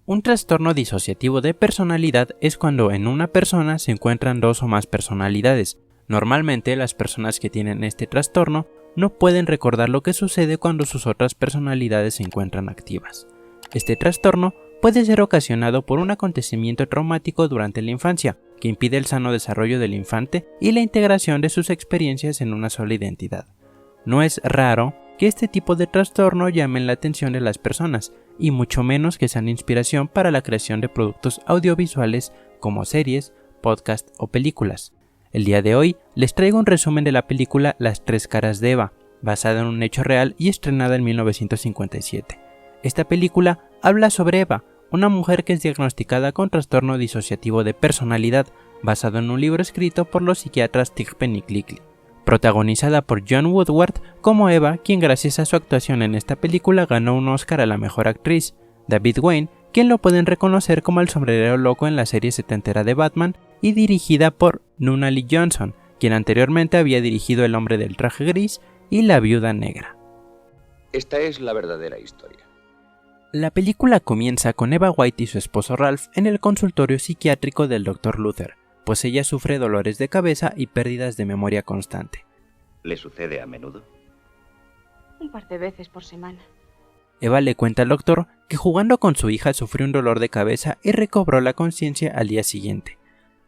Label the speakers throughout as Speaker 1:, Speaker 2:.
Speaker 1: Un trastorno disociativo de personalidad es cuando en una persona se encuentran dos o más personalidades. Normalmente las personas que tienen este trastorno no pueden recordar lo que sucede cuando sus otras personalidades se encuentran activas. Este trastorno puede ser ocasionado por un acontecimiento traumático durante la infancia, que impide el sano desarrollo del infante y la integración de sus experiencias en una sola identidad. No es raro que este tipo de trastorno llamen la atención de las personas, y mucho menos que sean inspiración para la creación de productos audiovisuales como series, podcasts o películas. El día de hoy les traigo un resumen de la película Las tres caras de Eva, basada en un hecho real y estrenada en 1957. Esta película habla sobre Eva, una mujer que es diagnosticada con trastorno disociativo de personalidad, basado en un libro escrito por los psiquiatras Thigpen y Clickey. Protagonizada por John Woodward como Eva, quien gracias a su actuación en esta película ganó un Oscar a la mejor actriz, David Wayne, quien lo pueden reconocer como el sombrerero loco en la serie setentera de Batman, y dirigida por Nunnally Johnson, quien anteriormente había dirigido El hombre del traje gris y La viuda negra.
Speaker 2: Esta es la verdadera historia.
Speaker 1: La película comienza con Eva White y su esposo Ralph en el consultorio psiquiátrico del Dr. Luther, pues ella sufre dolores de cabeza y pérdidas de memoria constante.
Speaker 2: ¿Le sucede a menudo?
Speaker 3: Un par de veces por semana.
Speaker 1: Eva le cuenta al doctor que jugando con su hija sufrió un dolor de cabeza y recobró la conciencia al día siguiente.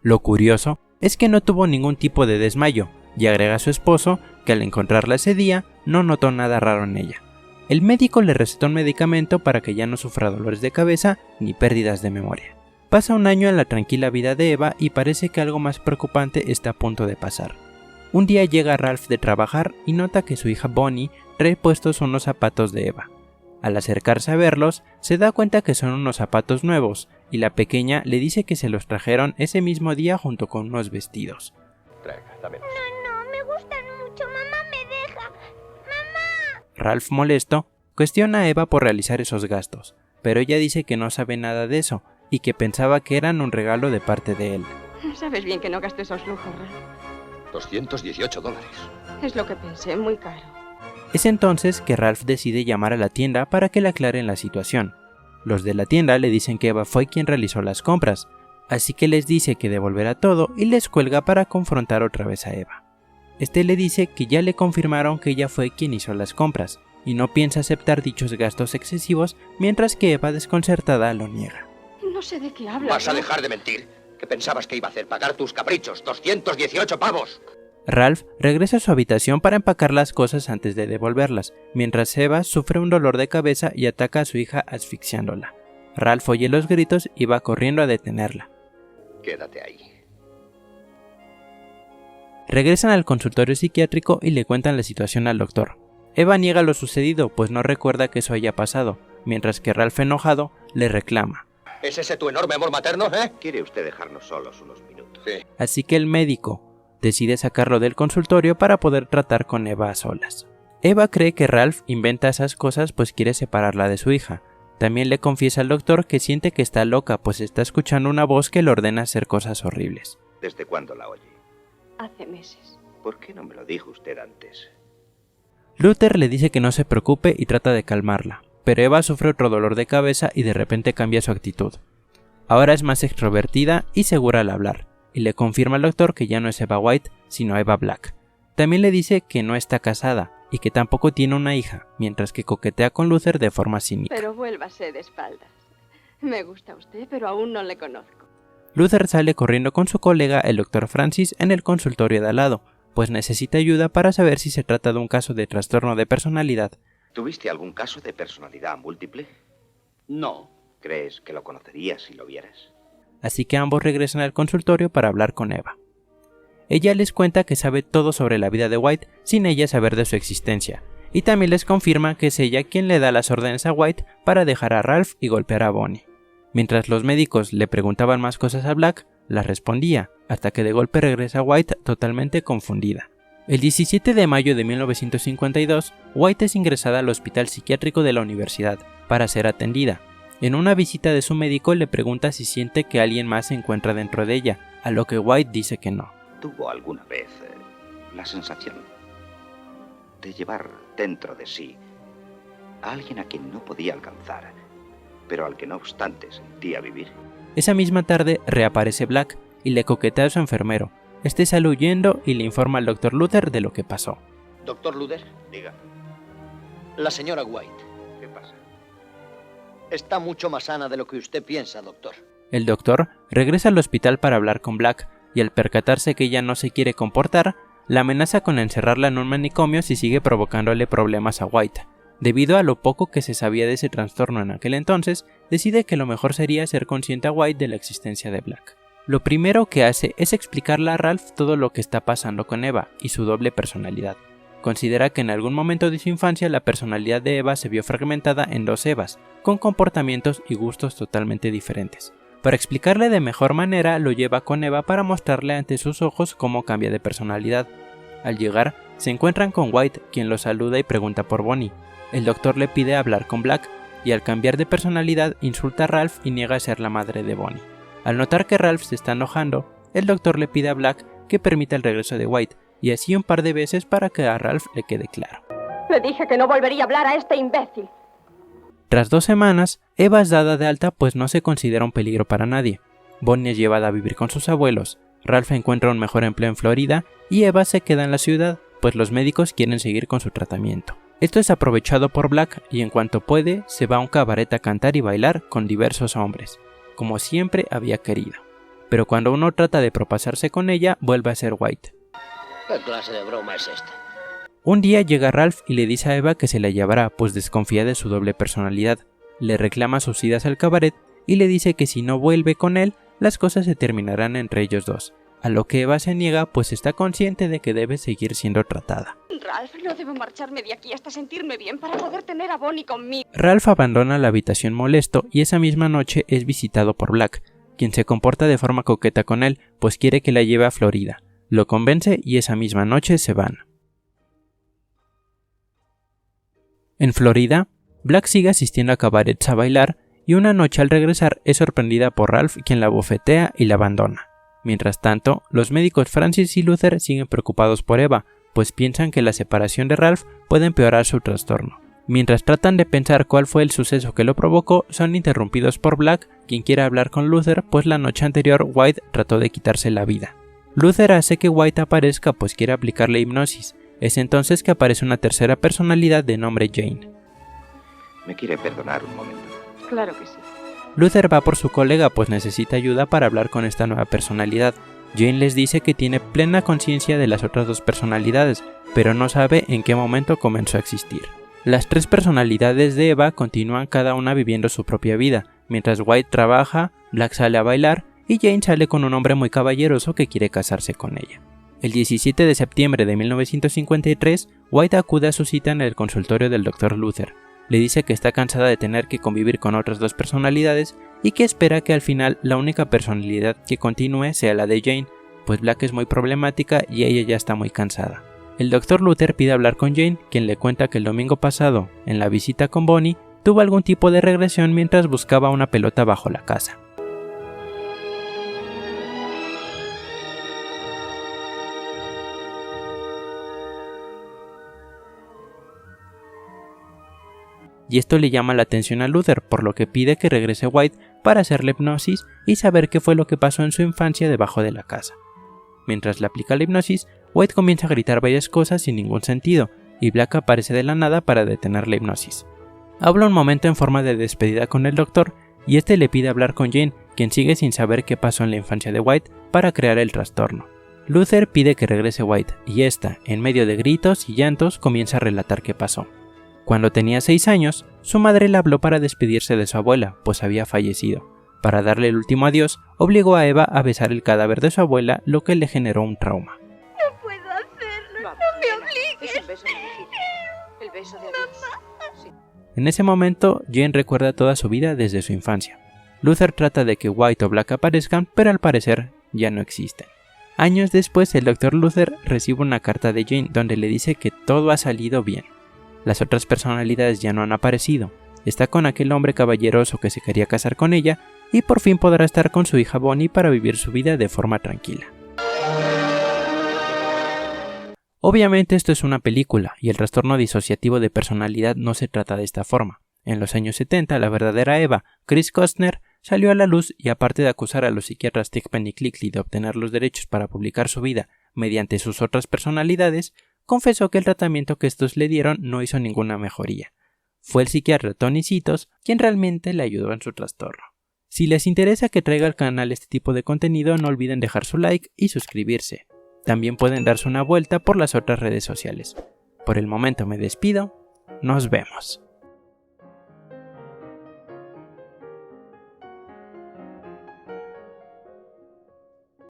Speaker 1: Lo curioso es que no tuvo ningún tipo de desmayo, y agrega a su esposo que al encontrarla ese día no notó nada raro en ella. El médico le recetó un medicamento para que ya no sufra dolores de cabeza ni pérdidas de memoria. Pasa un año en la tranquila vida de Eva y parece que algo más preocupante está a punto de pasar. Un día llega Ralph de trabajar y nota que su hija Bonnie trae puestos unos zapatos de Eva. Al acercarse a verlos, se da cuenta que son unos zapatos nuevos, y la pequeña le dice que se los trajeron ese mismo día junto con unos vestidos.
Speaker 2: Dámelos.
Speaker 4: No, me gustan mucho. Mamá me deja. Mamá.
Speaker 1: Ralph, molesto, cuestiona a Eva por realizar esos gastos, pero ella dice que no sabe nada de eso y que pensaba que eran un regalo de parte de él.
Speaker 3: Sabes bien que no gasto esos lujos, Ralph.
Speaker 2: $218.
Speaker 3: Es lo que pensé, muy caro.
Speaker 1: Es entonces que Ralph decide llamar a la tienda para que le aclaren la situación. Los de la tienda le dicen que Eva fue quien realizó las compras, así que les dice que devolverá todo y les cuelga para confrontar otra vez a Eva. Este le dice que ya le confirmaron que ella fue quien hizo las compras, y no piensa aceptar dichos gastos excesivos, mientras que Eva desconcertada lo niega.
Speaker 3: No sé de qué hablas.
Speaker 2: ¿Vas a
Speaker 3: ¿no?
Speaker 2: dejar de mentir? ¿Qué pensabas que iba a hacer? ¿Pagar tus caprichos? ¡218 pavos!
Speaker 1: Ralph regresa a su habitación para empacar las cosas antes de devolverlas, mientras Eva sufre un dolor de cabeza y ataca a su hija asfixiándola. Ralph oye los gritos y va corriendo a detenerla.
Speaker 2: Quédate ahí.
Speaker 1: Regresan al consultorio psiquiátrico y le cuentan la situación al doctor. Eva niega lo sucedido, pues no recuerda que eso haya pasado, mientras que Ralph, enojado, le reclama.
Speaker 2: ¿Es ese tu enorme amor materno,
Speaker 5: ¿Quiere usted dejarnos solos unos minutos?
Speaker 2: Sí.
Speaker 1: Así que el médico decide sacarlo del consultorio para poder tratar con Eva a solas. Eva cree que Ralph inventa esas cosas pues quiere separarla de su hija. También le confiesa al doctor que siente que está loca, pues está escuchando una voz que le ordena hacer cosas horribles.
Speaker 5: ¿Desde cuándo la oye?
Speaker 3: Hace meses.
Speaker 5: ¿Por qué no me lo dijo usted antes?
Speaker 1: Luther le dice que no se preocupe y trata de calmarla, pero Eva sufre otro dolor de cabeza y de repente cambia su actitud. Ahora es más extrovertida y segura al hablar, y le confirma al doctor que ya no es Eva White, sino Eva Black. También le dice que no está casada y que tampoco tiene una hija, mientras que coquetea con Luther de forma cínica.
Speaker 3: Pero vuélvase de espaldas. Me gusta usted, pero aún no le conozco.
Speaker 1: Luther sale corriendo con su colega, el Dr. Francis, en el consultorio de al lado, pues necesita ayuda para saber si se trata de un caso de trastorno de personalidad.
Speaker 5: ¿Tuviste algún caso de personalidad múltiple?
Speaker 2: No.
Speaker 5: ¿Crees que lo conocerías si lo vieras?
Speaker 1: Así que ambos regresan al consultorio para hablar con Eva. Ella les cuenta que sabe todo sobre la vida de White sin ella saber de su existencia, y también les confirma que es ella quien le da las órdenes a White para dejar a Ralph y golpear a Bonnie. Mientras los médicos le preguntaban más cosas a Black, las respondía, hasta que de golpe regresa White totalmente confundida. El 17 de mayo de 1952, White es ingresada al hospital psiquiátrico de la universidad para ser atendida. En una visita de su médico le pregunta si siente que alguien más se encuentra dentro de ella, a lo que White dice que no.
Speaker 5: ¿Tuvo alguna vez la sensación de llevar dentro de sí a alguien a quien no podía alcanzar, pero al que no obstante sentía vivir.
Speaker 1: Esa misma tarde reaparece Black y le coquetea a su enfermero. Este sale huyendo y le informa al Dr. Luther de lo que pasó.
Speaker 2: Doctor Luther,
Speaker 5: Diga,
Speaker 2: la señora White
Speaker 5: ¿qué pasa?
Speaker 2: está mucho más sana de lo que usted piensa, doctor.
Speaker 1: El doctor regresa al hospital para hablar con Black y al percatarse que ella no se quiere comportar, la amenaza con encerrarla en un manicomio si sigue provocándole problemas a White. Debido a lo poco que se sabía de ese trastorno en aquel entonces, decide que lo mejor sería ser consciente a White de la existencia de Black. Lo primero que hace es explicarle a Ralph todo lo que está pasando con Eva y su doble personalidad. Considera que en algún momento de su infancia la personalidad de Eva se vio fragmentada en dos Evas, con comportamientos y gustos totalmente diferentes. Para explicarle de mejor manera, lo lleva con Eva para mostrarle ante sus ojos cómo cambia de personalidad. Al llegar, se encuentran con White, quien los saluda y pregunta por Bonnie. El doctor le pide hablar con Black, y al cambiar de personalidad insulta a Ralph y niega a ser la madre de Bonnie. Al notar que Ralph se está enojando, el doctor le pide a Black que permita el regreso de White, y así un par de veces para que a Ralph le quede claro.
Speaker 3: Le dije que no volvería a hablar a este imbécil.
Speaker 1: Tras 2 semanas, Eva es dada de alta pues no se considera un peligro para nadie. Bonnie es llevada a vivir con sus abuelos, Ralph encuentra un mejor empleo en Florida y Eva se queda en la ciudad, pues los médicos quieren seguir con su tratamiento. Esto es aprovechado por Black y en cuanto puede se va a un cabaret a cantar y bailar con diversos hombres, como siempre había querido. Pero cuando uno trata de propasarse con ella, vuelve a ser White.
Speaker 2: ¿Qué clase de broma es esta?
Speaker 1: Un día llega Ralph y le dice a Eva que se la llevará, pues desconfía de su doble personalidad. Le reclama sus idas al cabaret y le dice que si no vuelve con él, las cosas se terminarán entre ellos dos. A lo que Eva se niega, pues está consciente de que debe seguir siendo tratada.
Speaker 3: Ralph, no debo marcharme de aquí hasta sentirme bien para poder tener a Bonnie conmigo.
Speaker 1: Ralph abandona la habitación molesto y esa misma noche es visitado por Black, quien se comporta de forma coqueta con él, pues quiere que la lleve a Florida. Lo convence y esa misma noche se van. En Florida, Black sigue asistiendo a cabarets a bailar y una noche al regresar es sorprendida por Ralph, quien la bofetea y la abandona. Mientras tanto, los médicos Francis y Luther siguen preocupados por Eva, pues piensan que la separación de Ralph puede empeorar su trastorno. Mientras tratan de pensar cuál fue el suceso que lo provocó, son interrumpidos por Black, quien quiere hablar con Luther, pues la noche anterior White trató de quitarse la vida. Luther hace que White aparezca, pues quiere aplicarle hipnosis. Es entonces que aparece una tercera personalidad de nombre Jane.
Speaker 5: ¿Me quiere perdonar un momento?
Speaker 3: Claro que sí.
Speaker 1: Luther va por su colega, pues necesita ayuda para hablar con esta nueva personalidad. Jane les dice que tiene plena conciencia de las otras dos personalidades, pero no sabe en qué momento comenzó a existir. Las 3 personalidades de Eva continúan cada una viviendo su propia vida, mientras White trabaja, Black sale a bailar y Jane sale con un hombre muy caballeroso que quiere casarse con ella. El 17 de septiembre de 1953, White acude a su cita en el consultorio del Dr. Luther. Le dice que está cansada de tener que convivir con otras 2 personalidades y que espera que al final la única personalidad que continúe sea la de Jane, pues Black es muy problemática y ella ya está muy cansada. El Dr. Luther pide hablar con Jane, quien le cuenta que el domingo pasado, en la visita con Bonnie, tuvo algún tipo de regresión mientras buscaba una pelota bajo la casa. Y esto le llama la atención a Luther, por lo que pide que regrese White para hacerle hipnosis y saber qué fue lo que pasó en su infancia debajo de la casa. Mientras le aplica la hipnosis, White comienza a gritar varias cosas sin ningún sentido, y Black aparece de la nada para detener la hipnosis. Habla un momento en forma de despedida con el doctor, y este le pide hablar con Jane, quien sigue sin saber qué pasó en la infancia de White para crear el trastorno. Luther pide que regrese White, y esta, en medio de gritos y llantos, comienza a relatar qué pasó. Cuando tenía 6 años, su madre le habló para despedirse de su abuela, pues había fallecido. Para darle el último adiós, obligó a Eva a besar el cadáver de su abuela, lo que le generó un trauma.
Speaker 4: No puedo hacerlo.
Speaker 3: Vamos,
Speaker 4: No me
Speaker 3: nena,
Speaker 4: obligues.
Speaker 3: es el beso de Virginia. El beso de adiós. Sí.
Speaker 1: En ese momento, Jane recuerda toda su vida desde su infancia. Luther trata de que White o Black aparezcan, pero al parecer ya no existen. Años después, el Dr. Luther recibe una carta de Jane donde le dice que todo ha salido bien. Las otras personalidades ya no han aparecido. Está con aquel hombre caballeroso que se quería casar con ella y por fin podrá estar con su hija Bonnie para vivir su vida de forma tranquila. Obviamente esto es una película y el trastorno disociativo de personalidad no se trata de esta forma. En los años 70, la verdadera Eva, Chris Costner, salió a la luz y aparte de acusar a los psiquiatras Tickpen y Clickly de obtener los derechos para publicar su vida mediante sus otras personalidades, confesó que el tratamiento que estos le dieron no hizo ninguna mejoría. Fue el psiquiatra Tony Citos quien realmente le ayudó en su trastorno. Si les interesa que traiga al canal este tipo de contenido, no olviden dejar su like y suscribirse. También pueden darse una vuelta por las otras redes sociales. Por el momento me despido, nos vemos.